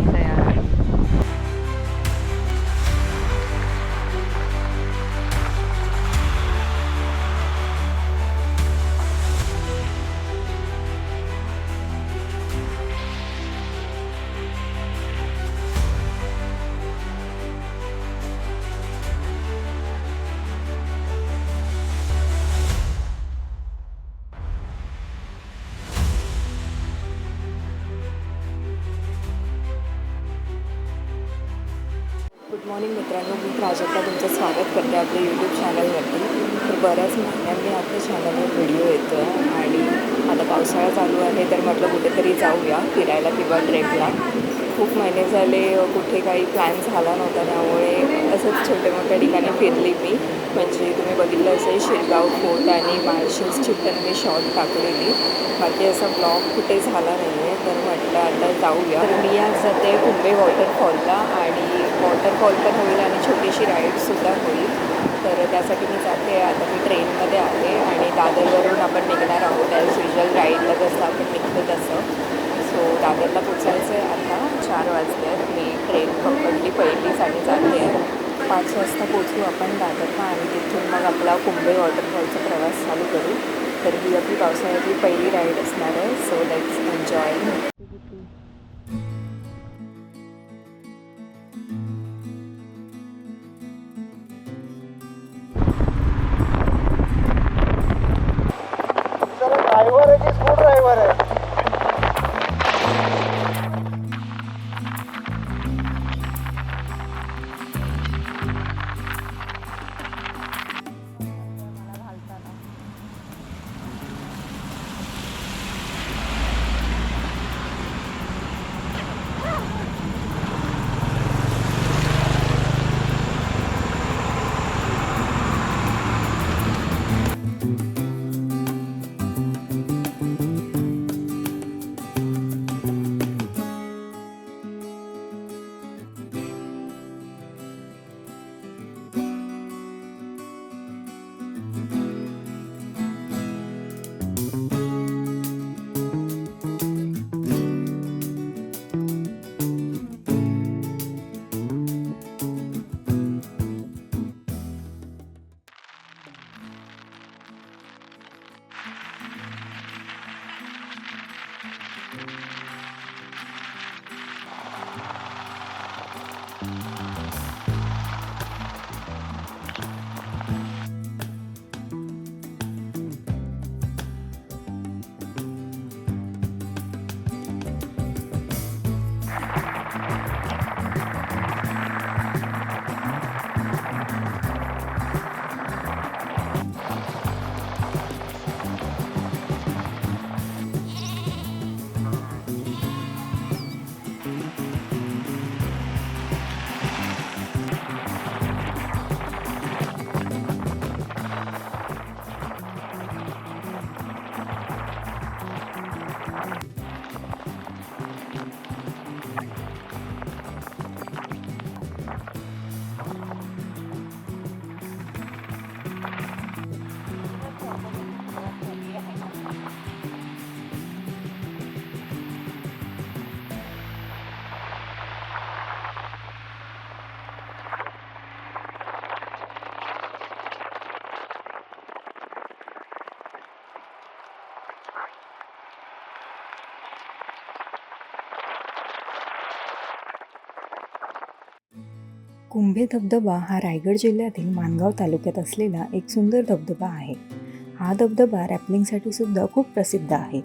झाली तयार. Good morning मित्रांनो, मी प्राजक्ता तुमचं स्वागत करते आपल्या यूट्यूब चॅनलवरती. तर बऱ्याच महिन्यांनी आपल्या चॅनलवर व्हिडिओ येतो आहे आणि आता पावसाळा चालू आहे तर म्हटलं कुठेतरी जाऊया फिरायला किंवा ट्रेकला. खूप महिने झाले कुठे काही प्लॅन झाला नव्हता, त्यामुळे असंच छोट्या मोठ्या ठिकाणी फिरली मी. म्हणजे तुम्ही बघितलं असेल शिरगाव फोर्ट आणि माळशेजची पण मी शॉर्ट टाकलेली. बाकी असा ब्लॉग कुठे झाला नाही आहे, तर म्हटलं आता जाऊया. तर मी आज जाते कुंभे वॉटरफॉलला आणि वॉटरफॉल पण होईल आणि छोटीशी राईडसुद्धा होईल. तर त्यासाठी मी जाते. आता मी ट्रेनमध्ये आहे आणि दादरवरून आपण निघणार आहोत ॲज युजल राईडला जसं आपण निघतो तसं. सो दादरला पोचायचं आहे. आता 4 वाजले आहेत. मी ट्रेन पकडली पहिलीच आणि जाते आहे. 5 वाजता पोचू आपण दादरला आणि तिथून मग आपला कुंभे वॉटरफॉलचा प्रवास चालू करू. तर ही आपली पावसाळ्यातली पहिली राईड असणार आहे. So let's enjoy. ड्रायव्हर आहे की स्कू ड्रायव्हर आहे? कुंभे धबधबा हा रायगड जिल्ह्यातील माणगाव तालुक्यात असलेला एक सुंदर धबधबा आहे. हा धबधबा रॅपलिंगसाठी सुद्धा खूप प्रसिद्ध आहे.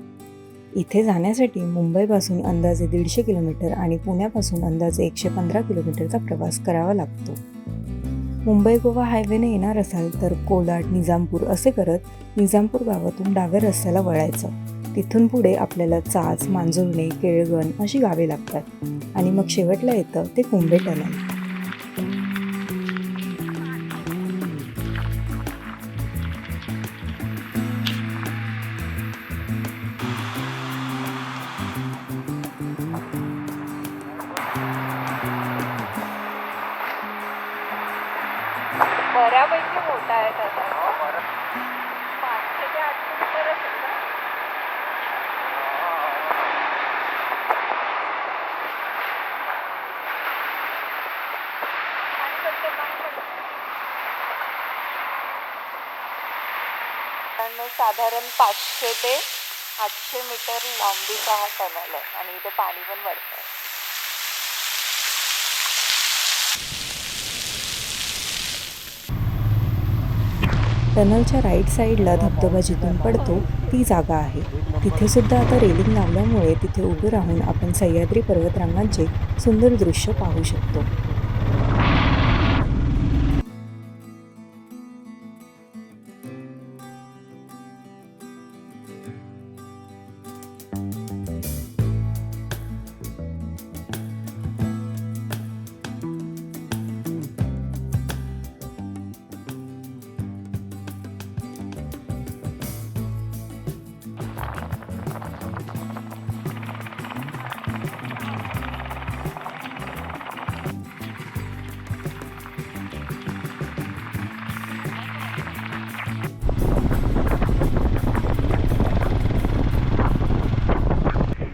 इथे जाण्यासाठी मुंबईपासून अंदाजे 150 किलोमीटर आणि पुण्यापासून अंदाजे 115 किलोमीटरचा प्रवास करावा लागतो. मुंबई गोवा हायवेने येणार असाल तर कोलाड, निजामपूर असे करत निजामपूर गावातून डाव्या रस्त्याला वळायचं. तिथून पुढे आपल्याला चाच, मांजुर्णे, केळगण अशी गावे लागतात आणि मग शेवटला येतं ते कुंभे टनल. बऱ्यापैकी मोठा आहे त्याचा. 500 ते 800 मीटर असेल ना. मित्रांनो साधारण 500 ते 800 मीटर लांबीचा हा टनल आहे आणि इथे पाणी पण पडतंय. टनलच्या राईट साईडला धबधबा जिथून पडतो ती जागा आहे. तिथे सुद्धा आता रेलिंग लावल्यामुळे तिथे उभे राहून आपण सह्याद्री पर्वतरांगांचे सुंदर दृश्य पाहू शकतो.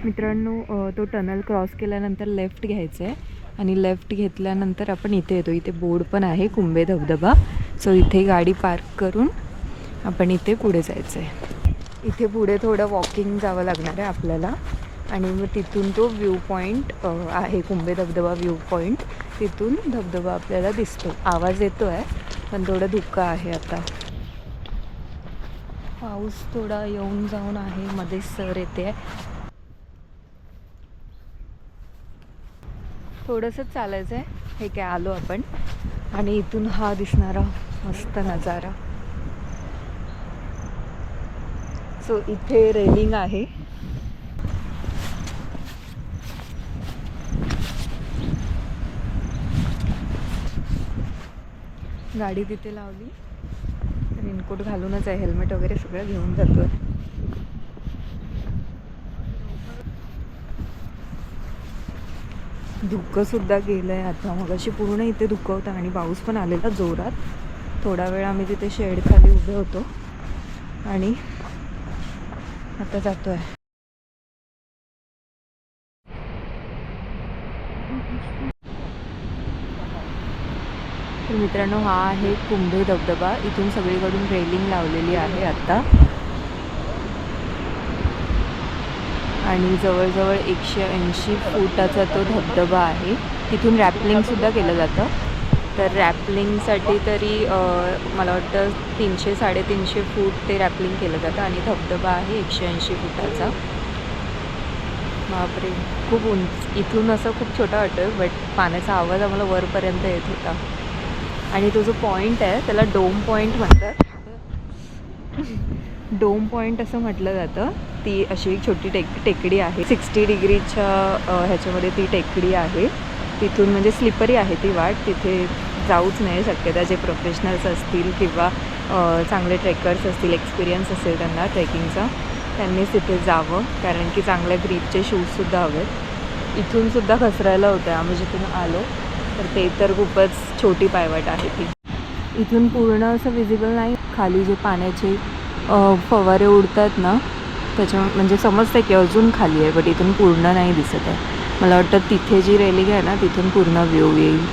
मित्रांनो तो टनल क्रॉस केल्यानंतर लेफ्ट घ्यायचं आहे आणि लेफ्ट घेतल्यानंतर आपण इथे येतो. इथे बोर्ड पण आहे कुंभे धबधबा. सो इथे गाडी पार्क करून आपण इथे पुढे जायचं आहे. इथे पुढे थोडं वॉकिंग जावं लागणार आहे आपल्याला आणि मग तिथून तो व्ह्यू पॉईंट आहे कुंभे धबधबा व्ह्यू पॉईंट. तिथून धबधबा आपल्याला दिसतो. आवाज येतो आहे पण थोडं धुकं आहे. आता पाऊस थोडा येऊन जाऊन आहे, मध्ये सर येते. थोडंसंच चालायचं आहे. हे काय आलो आपण आणि इथून हा दिसणारा मस्त नजारा. सो इथे रेलिंग आहे. गाडी तिथे लावली. रेनकोट घालूनच आहे, हेल्मेट वगैरे सगळं घेऊन जातोय. धुकं सुद्धा गेलं आहे आता. मगाशी पूर्ण इथे धुकं होतं आणि पाऊस पण आलेला जोरात. थोडा वेळ आम्ही तिथे शेड खाली उभे होतो आणि आता जातो आहे. तर मित्रांनो हा आहे कुंभे धबधबा. इथून सगळीकडून रेलिंग लावलेली आहे आता आणि जवळजवळ 180 फुटाचा तो धबधबा आहे. तिथून रॅपलिंगसुद्धा केलं जातं. तर रॅपलिंगसाठी तरी मला वाटतं 300-350 फूट ते रॅपलिंग केलं जातं आणि धबधबा आहे 180 फुटाचा. बापरे, खूप उंच. इथून असं खूप छोटा वाटतोय बट पाण्याचा आवाज आम्हाला वरपर्यंत येत होता. आणि तो जो पॉईंट आहे त्याला डोम पॉईंट म्हणतात. डोम पॉईंट असं म्हटलं जातं. ती अशी एक छोटी टेकडी आहे. 60 डिग्रीच्या ह्याच्यामध्ये ती टेकडी आहे. तिथून म्हणजे स्लिपरी आहे ती वाट. तिथे जाऊच नाही शक्यता. जे प्रोफेशनल्स असतील किंवा चांगले ट्रेकर्स असतील, एक्सपिरियन्स असेल त्यांना ट्रेकिंगचा, त्यांनीच तिथे जावं कारण की चांगल्या ग्रीपचे शूजसुद्धा हवेत. इथूनसुद्धा घसरायला होतं आम्ही जिथून आलो. तर ते तर खूपच छोटी पायवाट आहे ती. इथून पूर्ण असं विजिबल नाही. खाली जे पाण्याचे फवारे उडतात ना त्याच्या म्हणजे समजतं की अजून खाली आहे बट इथून पूर्ण नाही दिसत आहे. मला वाटतं तिथे जी रेलिंग आहे ना तिथून पूर्ण व्ह्यू येईल.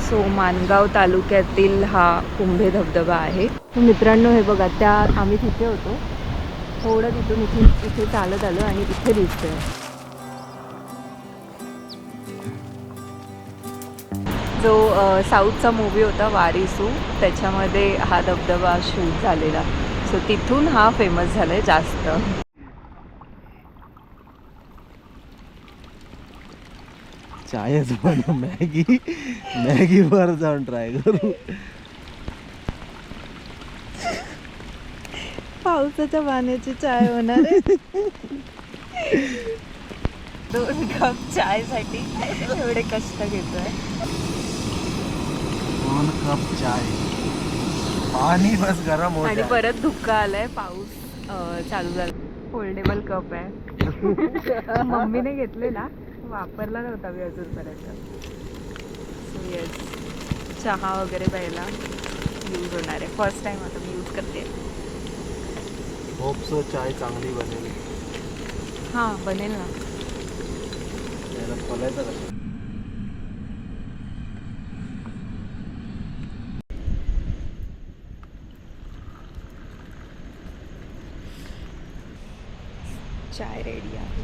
सो माणगाव तालुक्यातील हा कुंभे धबधबा आहे. मित्रांनो हे बघा, त्या आम्ही तिथे होतो. थोडं तिथून इथे चालत आलो आणि इथे दिसतंय. जो साऊथचा मूवी होता वारिसू, त्याच्यामध्ये हा धबधबा शूट झालेला. सो तिथून हा फेमस झालाय जास्त. चायच बनव. मॅगी वर जाऊन ट्राय करू. पावसाच्या पाण्याची चाय होणार आहे. 2 कप चायसाठी एवढे कष्ट घेतोय. 2 कप चाय. पाणी बस गरम होत आणि परत धुकं आलंय. पाऊस चालू झाला. फोल्डेबल कप आहे. मम्मीने घेतलेला, वापरला नव्हता मी अजूनपर्यंत. सो येस, चहा वगैरे प्यायला यूज होणार आहे. फर्स्ट टाइम आता मी यूज करते. होप सो चाय चांगली बनेल. हां बनेल ना. त्याला खोलायचं कसं? चाय रेडी आहे.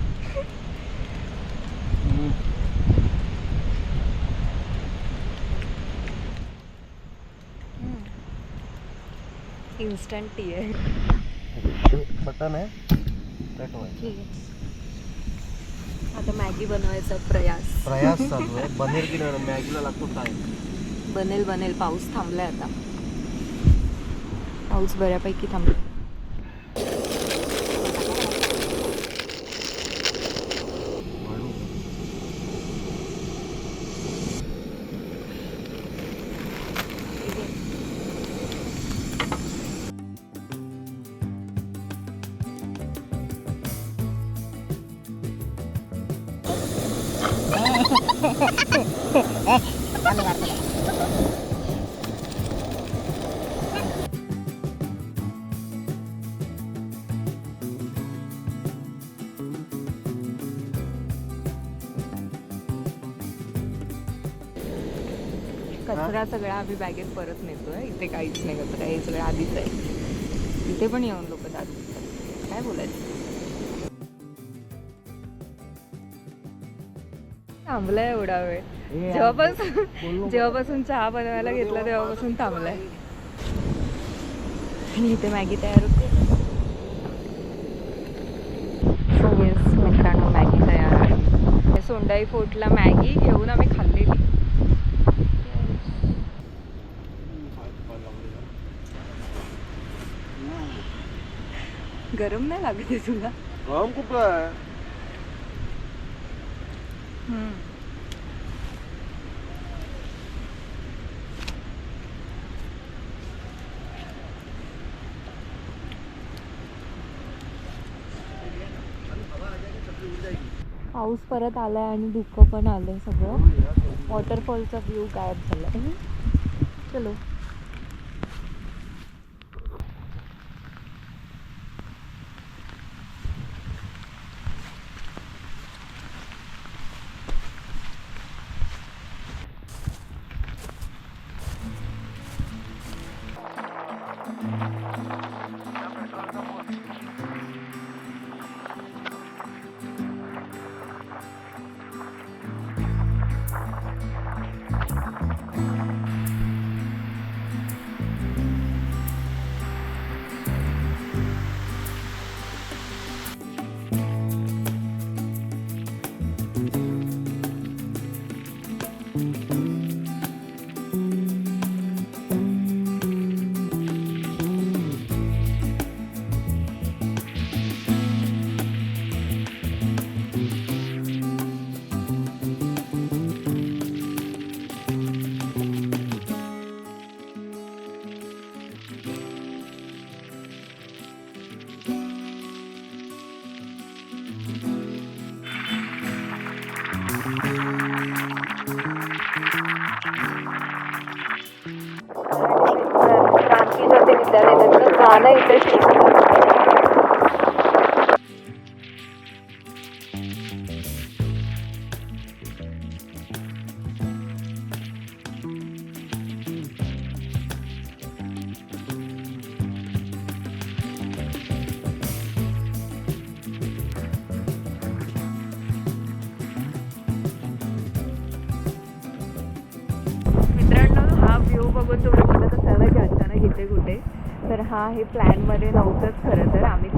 इन्स्टंट टी आहे. बटन आहे आता मॅगी बनवायचा प्रयास चालू आहे. बनेल की नाही मॅगीला लागतो टाइम. बनेल. पाऊस थांबलाय आता. पाऊस बऱ्यापैकी थांबलाय. कचरा सगळा आम्ही बॅगेत परत नेतोय. इथे काहीच नाही कचरा, हे सगळं आधीच आहे. इथे पण येऊन लोक दाखवतात. काय बोलायचं. थांबलाय एवढा वेळ. जेव्हापासून चहा बनवायला घेतला तेव्हापासून थांबलाय. आणि इथे मॅगी तयार होते. येस मित्रांनो, मॅगी तयार आहे. सोंडाई फोर्टला मॅगी घेऊन आम्ही खाल्लेली. गरम नाही लागते तुला? गरम खूप आहे. पाऊस परत आलाय आणि धुकं पण आलंय. सगळं वॉटरफॉलचा व्ह्यू गायब झालाय. चलो. विद्यालयाचं गाणं इथे शिकवलं. बघून तुम्ही बोलत असाल की अचानक इथे कुठे, तर हा हे प्लॅनमध्ये नव्हतंच खरं तर. आम्ही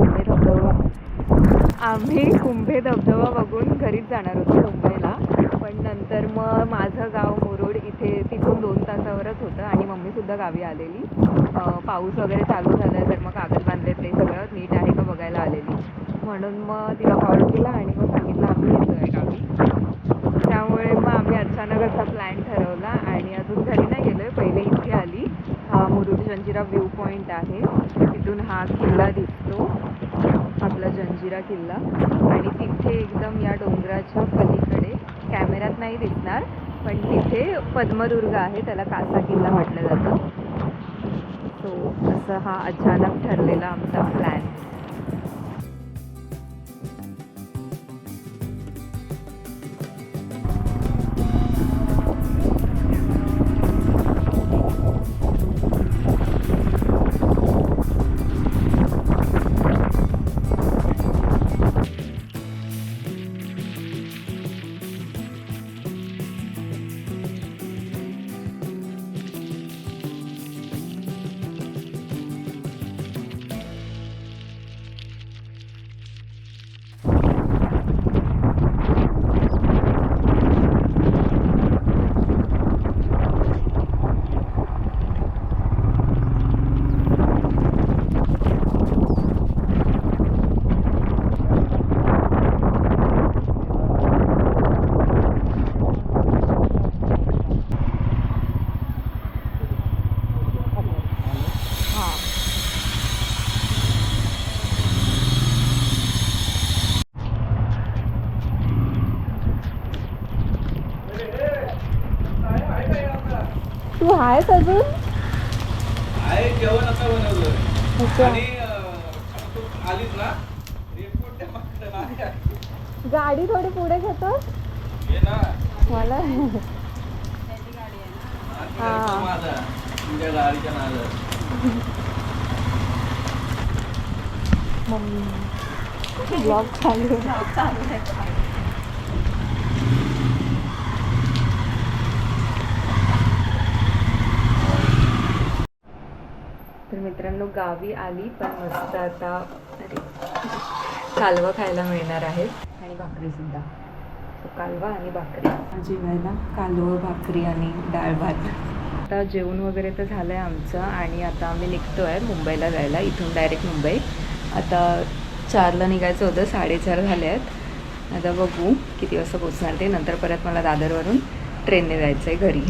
कुंभे धबधबा बघून घरीच जाणार होतो मुंबईला, पण नंतर मग माझं गाव मुरुड इथे तिथून 2 तासावरच होतं आणि मम्मीसुद्धा गावी आलेली. पाऊस वगैरे चालू झाला तर मग कागद बांधले ते सगळं नीट आहे का बघायला आलेली, म्हणून मग तिला कॉल केला आणि मग सांगितलं आम्ही येतो आहे गावी. त्यामुळे मग आम्ही अचानक असा प्लॅन ठरवला आणि अजून घरी नाही गेलो आहे. पहिले इथे आली. हा मुरुड जंजिरा व्ह्यू पॉईंट आहे. तिथून हा किल्ला दिसतो, आपला जंजिरा किल्ला. आणि तिथे एकदम या डोंगराच्या पलीकडे कॅमेऱ्यात नाही दिसणार पण तिथे पद्मदुर्ग आहे, त्याला कासा किल्ला म्हटलं जातं. सो असं हा अचानक ठरलेला आमचा प्लॅन. आहेस अजून? आहे जेवण आता बनवलं अच्छा. आणि तू आलीस ना रेनकोट त्या मागचं नाही आहे. गाडी थोडी पुढे घेतो ये ना मला. आणि तो माझा तुझ्या गाडीच्या नादात. मम्मी ब्लॉग चालू आहे. तर मित्रांनो गावी आली पण मस्त आता कालवा खायला मिळणार आहेत आणि भाकरी सुद्धा. कालवा आणि भाकरी जेवायला कालवं भाकरी आणि डाळ भात. आता जेवण वगैरे तर झालं आहे आमचं आणि आता आम्ही निघतो आहे मुंबईला जायला. इथून डायरेक्ट मुंबई. आता 4ला निघायचं होतं, 4:30 झाले आहेत. आता बघू किती वाजता पोचणार ते. नंतर परत मला दादरवरून ट्रेनने जायचं आहे घरी.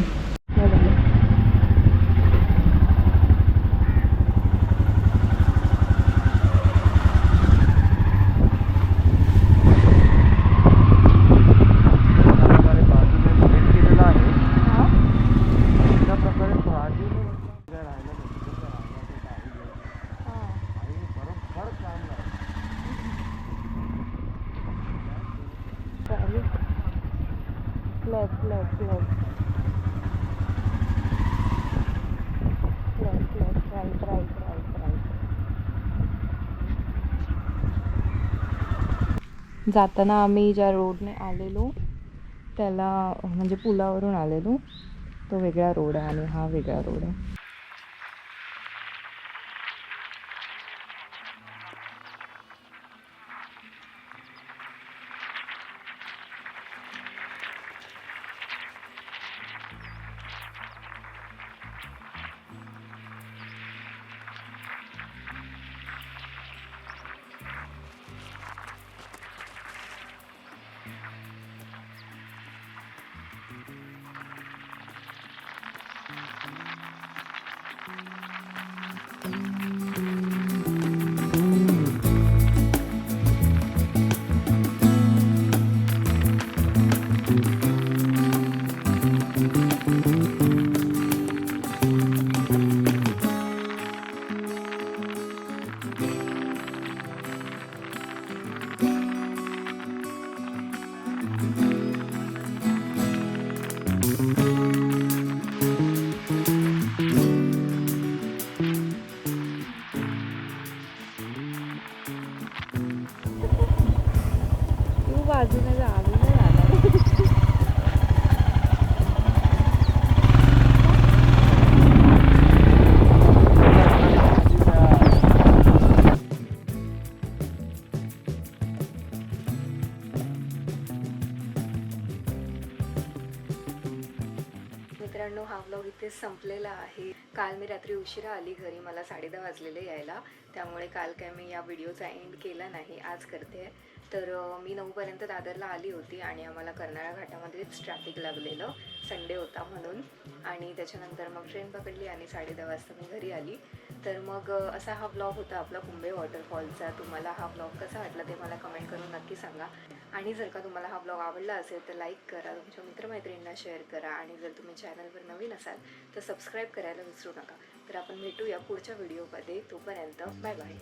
जाताना आम्ही ज्या रोडने आलेलो त्याला म्हणजे पुलावरून आलेलो, तो वेगळा रोड आहे आणि हा वेगळा रोड आहे. बाजूने जावी नाही आला. मित्रांनो हा व्लॉग इथेच संपलेला आहे. काल मी रात्री उशिरा आली घरी, मला 10:30 वाजलेले यायला, त्यामुळे काल काय मी या व्हिडिओचा एंड केला नाही, आज करते. तर मी 9पर्यंत दादरला आली होती आणि आम्हाला कर्नाळा घाटामध्येच ट्रॅफिक लागलेलं, संडे होता म्हणून. आणि त्याच्यानंतर मग ट्रेन पकडली आणि 10:30 वाजता मी घरी आली. तर मग असा हा व्लॉग होता आपला कुंभे वॉटरफॉलचा. तुम्हाला हा व्लॉग कसा वाटला ते मला कमेंट करून नक्की सांगा. आणि जर का तुम्हाला हा व्लॉग आवडला असेल तर लाईक करा, तुमच्या मित्रमैत्रिणींना शेअर करा आणि जर तुम्ही चॅनलवर नवीन असाल तर सबस्क्राईब करायला विसरू नका. तर आपण भेटूया पुढच्या व्हिडिओमध्ये. तोपर्यंत बाय बाय.